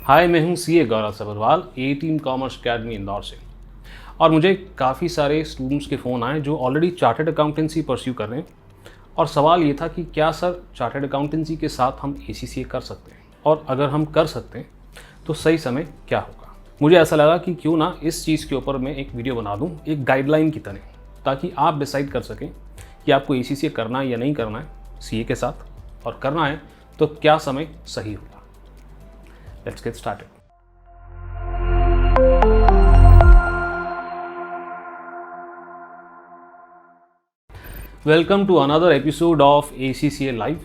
हाय, मैं हूं सीए गौरव सभरवाल, ए team commerce academy Indore से। और मुझे काफ़ी सारे स्टूडेंट्स के फ़ोन आए जो ऑलरेडी चार्टर्ड अकाउंटेंसी परस्यू कर रहे हैं। और सवाल ये था कि क्या सर चार्टर्ड अकाउंटेंसी के साथ हम एसीसीए कर सकते हैं, और अगर हम कर सकते हैं तो सही समय क्या होगा। मुझे ऐसा लगा कि क्यों ना इस चीज़ के ऊपर मैं एक वीडियो बना दूँ, एक गाइडलाइन की तरह, ताकि आप डिसाइड कर सकें कि आपको एसीसीए करना है या नहीं करना है सीए के साथ, और करना है तो क्या समय सही होगा। Let's get started. Welcome to another episode of ACCA live.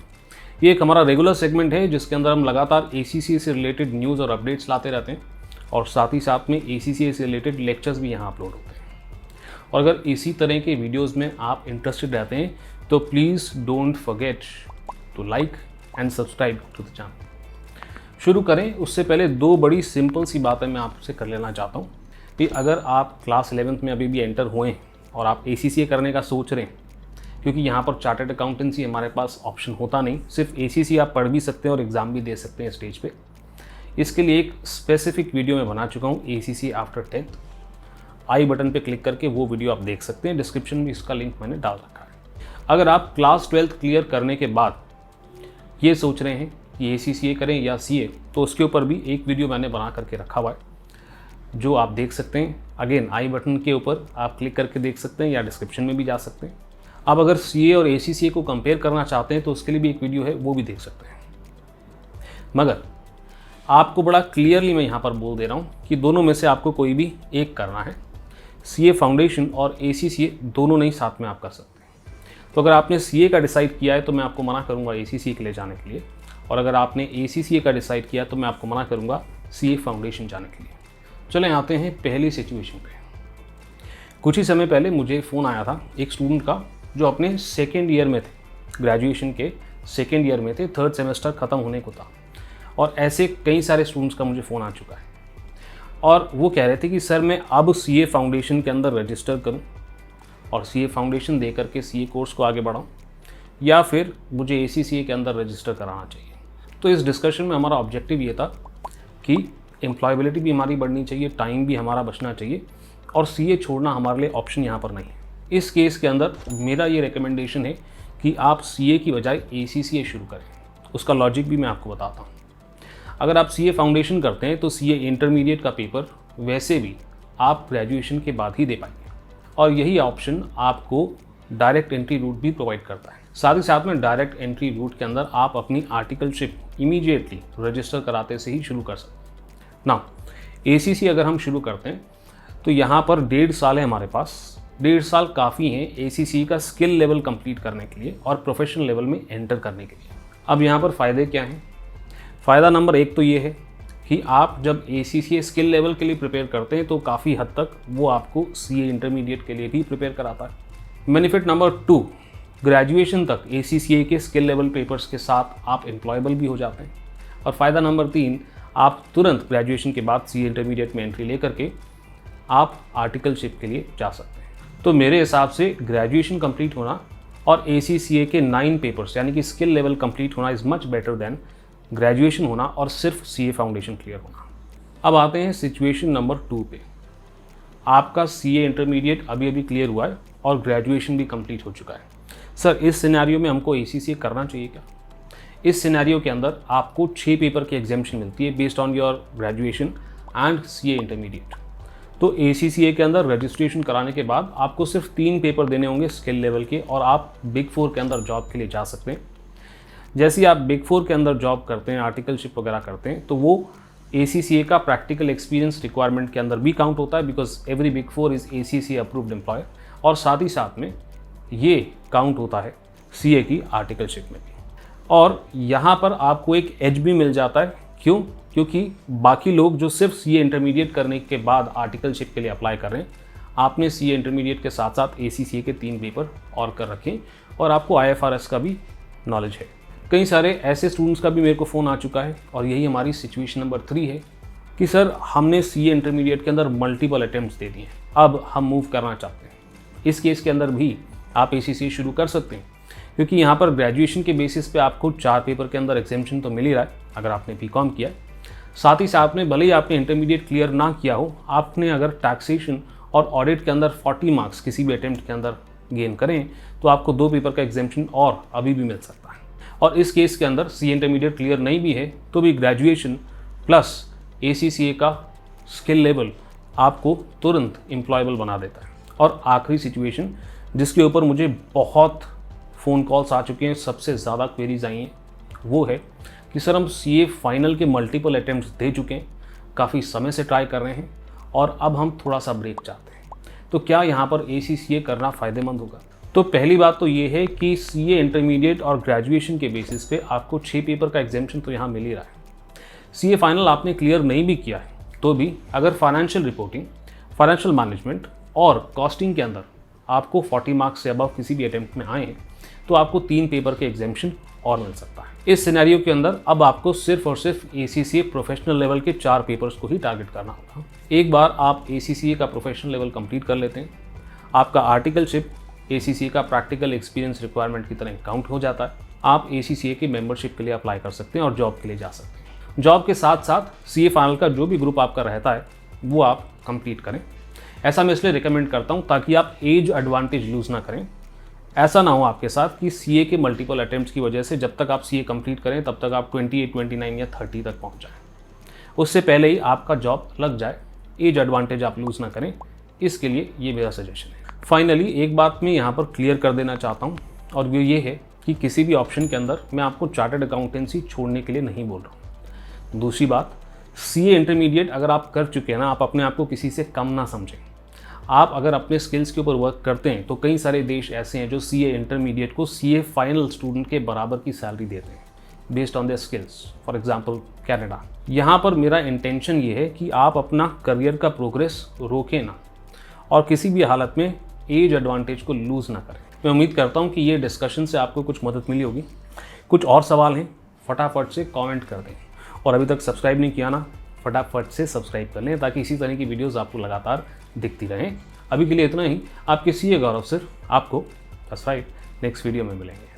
ये एक हमारा रेगुलर सेगमेंट है जिसके अंदर हम लगातार ACCA से रिलेटेड न्यूज़ और अपडेट्स लाते रहते हैं, और साथ ही साथ में ACCA से रिलेटेड लेक्चर्स भी यहाँ अपलोड होते हैं। और अगर इसी तरह के वीडियोज़ में आप इंटरेस्टेड रहते हैं तो please don't forget to like and subscribe to the channel. शुरू करें उससे पहले दो बड़ी सिंपल सी बातें मैं आपसे कर लेना चाहता हूँ कि अगर आप क्लास 11th में अभी भी एंटर हुए हैं और आप ACCA करने का सोच रहे हैं, क्योंकि यहाँ पर चार्टर्ड अकाउंटेंसी हमारे पास ऑप्शन होता नहीं, सिर्फ ACCA आप पढ़ भी सकते हैं और एग्ज़ाम भी दे सकते हैं स्टेज पे। इसके लिए एक स्पेसिफिक वीडियो मैं बना चुका हूँ, ACCA आफ्टर 10th। आई बटन पे क्लिक करके वो वीडियो आप देख सकते हैं, डिस्क्रिप्शन में इसका लिंक मैंने डाल रखा है। अगर आप क्लास 12th क्लियर करने के बाद ये सोच रहे हैं कि ACCA करें या CA, तो उसके ऊपर भी एक वीडियो मैंने बना करके रखा हुआ है जो आप देख सकते हैं। अगेन आई बटन के ऊपर आप क्लिक करके देख सकते हैं या डिस्क्रिप्शन में भी जा सकते हैं। आप अगर CA और ACCA को कंपेयर करना चाहते हैं तो उसके लिए भी एक वीडियो है, वो भी देख सकते हैं। मगर आपको बड़ा क्लियरली मैं यहाँ पर बोल दे रहा हूँ कि दोनों में से आपको कोई भी एक करना है। CA फाउंडेशन और ACCA दोनों नहीं साथ में आप कर सकते हैं। तो अगर आपने CA का डिसाइड किया है तो मैं आपको मना करूँगा ACCA के लिए जाने के लिए, और अगर आपने ACCA का डिसाइड किया तो मैं आपको मना करूंगा CA फाउंडेशन जाने के लिए। चलें आते हैं पहली सिचुएशन पे। कुछ ही समय पहले मुझे फ़ोन आया था एक स्टूडेंट का जो अपने सेकेंड ईयर में थे, ग्रेजुएशन के सेकेंड ईयर में थे, थर्ड सेमेस्टर ख़त्म होने को था। और ऐसे कई सारे स्टूडेंट्स का मुझे फ़ोन आ चुका है, और वो कह रहे थे कि सर मैं अब CA फाउंडेशन के अंदर रजिस्टर करूँ और CA फाउंडेशन दे करके CA कोर्स को आगे बढ़ाऊँ, या फिर मुझे ACCA के अंदर रजिस्टर कराना चाहिए। तो इस डिस्कशन में हमारा ऑब्जेक्टिव ये था कि एम्प्लॉयबिलिटी भी हमारी बढ़नी चाहिए, टाइम भी हमारा बचना चाहिए, और CA छोड़ना हमारे लिए ऑप्शन यहाँ पर नहीं है। इस केस के अंदर मेरा ये रिकमेंडेशन है कि आप CA की बजाय ACCA शुरू करें। उसका लॉजिक भी मैं आपको बताता हूँ। अगर आप CA फाउंडेशन करते हैं तो CA इंटरमीडिएट का पेपर वैसे भी आप ग्रेजुएशन के बाद ही दे पाएंगे, और यही ऑप्शन आपको डायरेक्ट एंट्री रूट भी प्रोवाइड करता है। साथ ही साथ में डायरेक्ट एंट्री रूट के अंदर आप अपनी आर्टिकलशिप इमीडिएटली रजिस्टर कराते से ही शुरू कर सकते हैं। ना ACCA अगर हम शुरू करते हैं तो यहाँ पर 1.5 साल है हमारे पास। 1.5 साल काफ़ी है ACCA का स्किल लेवल कंप्लीट करने के लिए और प्रोफेशनल लेवल में एंटर करने के लिए। अब यहाँ पर फ़ायदे क्या हैं? फ़ायदा नंबर 1 तो ये है कि आप जब ACCA स्किल लेवल के लिए प्रिपेयर करते हैं तो काफ़ी हद तक वो आपको CA इंटरमीडिएट के लिए भी प्रिपेयर कराता है। बेनिफिट नंबर 2, ग्रेजुएशन तक ACCA के स्किल लेवल पेपर्स के साथ आप एम्प्लॉयबल भी हो जाते हैं। और फ़ायदा नंबर 3, आप तुरंत ग्रेजुएशन के बाद CA इंटरमीडिएट में एंट्री लेकर के आप आर्टिकलशिप के लिए जा सकते हैं। तो मेरे हिसाब से ग्रेजुएशन कंप्लीट होना और ACCA के 9 पेपर्स यानी कि स्किल लेवल कंप्लीट होना is much better than graduation होना और सिर्फ CA फाउंडेशन क्लियर होना। अब आते हैं सिचुएशन नंबर 2 पे। आपका CA इंटरमीडिएट अभी अभी क्लियर हुआ है और ग्रेजुएशन भी कंप्लीट हो चुका है। सर इस सिनेरियो में हमको ACCA करना चाहिए क्या? इस सिनेरियो के अंदर आपको 6 पेपर की एग्जामिशन मिलती है based on your graduation and CA intermediate. तो ACCA के अंदर रजिस्ट्रेशन कराने के बाद आपको सिर्फ 3 पेपर देने होंगे स्किल लेवल के, और आप बिग 4 के अंदर जॉब के लिए जा सकते हैं। जैसे ही आप बिग 4 के अंदर जॉब करते हैं, आर्टिकलशिप वगैरह करते हैं, तो वो ACCA का प्रैक्टिकल एक्सपीरियंस रिक्वायरमेंट के अंदर भी काउंट होता है, because every big 4 is ACCA approved employer. और साथ ही साथ में ये काउंट होता है CA की आर्टिकलशिप में भी। और यहाँ पर आपको एक एज भी मिल जाता है। क्यों? क्योंकि बाकी लोग जो सिर्फ CA इंटरमीडिएट करने के बाद आर्टिकलशिप के लिए अप्लाई कर रहे हैं, आपने CA इंटरमीडिएट के साथ साथ ACCA के 3 पेपर और कर रखें, और आपको IFRS का भी नॉलेज है। कई सारे ऐसे स्टूडेंट्स का भी मेरे को फ़ोन आ चुका है, और यही हमारी सिचुएशन नंबर 3 है कि सर हमने CA इंटरमीडिएट के अंदर मल्टीपल अटैम्प्ट्स दे दिए, अब हम मूव करना चाहते हैं। इस केस के अंदर भी आप ACCA शुरू कर सकते हैं, क्योंकि यहाँ पर ग्रेजुएशन के बेसिस पे आपको 4 पेपर के अंदर एग्जामिशन तो मिल ही रहा है अगर आपने BCom किया है। साथ ही साथ में भले ही आपने इंटरमीडिएट क्लियर ना किया हो, आपने अगर टैक्सेशन और ऑडिट के अंदर 40 मार्क्स किसी भी अटेम्प्ट के अंदर गेन करें तो आपको 2 पेपर का एग्जामिशन और अभी भी मिल सकता है। और इस केस के अंदर सी इंटरमीडिएट क्लियर नहीं भी है तो भी ग्रेजुएशन प्लस ACCA का स्किल लेवल आपको तुरंत एम्प्लॉयबल बना देता है। और आखिरी सिचुएशन जिसके ऊपर मुझे बहुत फ़ोन कॉल्स आ चुके हैं, सबसे ज़्यादा क्वेरीज आई हैं, वो है कि सर हम CA फाइनल के मल्टीपल अटैम्प्ट्स दे चुके हैं, काफ़ी समय से ट्राई कर रहे हैं और अब हम थोड़ा सा ब्रेक चाहते हैं, तो क्या यहाँ पर ACCA करना फ़ायदेमंद होगा? तो पहली बात तो ये है कि CA इंटरमीडिएट और ग्रेजुएशन के बेसिस पे आपको 6 पेपर का एग्जामिशन तो यहाँ मिल ही रहा है। CA फाइनल आपने क्लियर नहीं भी किया है तो भी अगर फाइनेंशियल रिपोर्टिंग, फाइनेंशियल मैनेजमेंट और कॉस्टिंग के अंदर आपको 40 मार्क्स से अबव किसी भी अटेम्प्ट में आए तो आपको 3 पेपर के एग्जामिशन और मिल सकता है। इस सिनेरियो के अंदर अब आपको सिर्फ और सिर्फ ACCA प्रोफेशनल लेवल के 4 पेपर्स को ही टारगेट करना होगा। एक बार आप ACCA का प्रोफेशनल लेवल कंप्लीट कर लेते हैं, आपका आर्टिकलशिप ACCA का प्रैक्टिकल एक्सपीरियंस रिक्वायरमेंट की तरह काउंट हो जाता है। आप ACCA की मेंबरशिप के लिए अप्लाई कर सकते हैं और जॉब के लिए जा सकते हैं। जॉब के साथ साथ CA फाइनल का जो भी ग्रुप आपका रहता है वो आप कंप्लीट करें। ऐसा मैं इसलिए रिकमेंड करता हूँ ताकि आप एज एडवांटेज लूज़ ना करें। ऐसा ना हो आपके साथ कि CA के मल्टीपल अटेम्प्ट्स की वजह से जब तक आप CA कंप्लीट करें तब तक आप 28, 29 या 30 तक पहुँच जाएँ, उससे पहले ही आपका जॉब लग जाए। एज एडवांटेज आप लूज़ ना करें, इसके लिए ये मेरा सजेशन है। फाइनली एक बात मैं यहाँ पर क्लियर कर देना चाहता हूँ और वो ये है कि किसी भी ऑप्शन के अंदर मैं आपको चार्टर्ड अकाउंटेंसी छोड़ने के लिए नहीं बोल रहा हूँ। दूसरी बात, CA इंटरमीडिएट अगर आप कर चुके हैं ना, आप अपने आप को किसी से कम ना समझें। आप अगर अपने स्किल्स के ऊपर वर्क करते हैं तो कई सारे देश ऐसे हैं जो CA इंटरमीडिएट को CA फाइनल स्टूडेंट के बराबर की सैलरी देते हैं based on their skills. For example Canada. यहाँ पर मेरा इंटेंशन ये है कि आप अपना करियर का प्रोग्रेस रोकें ना और किसी भी हालत में एज एडवांटेज को लूज़ ना करें। मैं उम्मीद करता हूँ कि ये डिस्कशन से आपको कुछ मदद मिली होगी। कुछ और सवाल हैं फटाफट से कमेंट कर दें और अभी तक सब्सक्राइब नहीं किया ना, फटाफट से सब्सक्राइब कर लें ताकि इसी तरह की वीडियोस आपको लगातार दिखती रहें। अभी के लिए इतना ही। आपके CA गौरव सर आपको सब्सक्राइब नेक्स्ट वीडियो में मिलेंगे।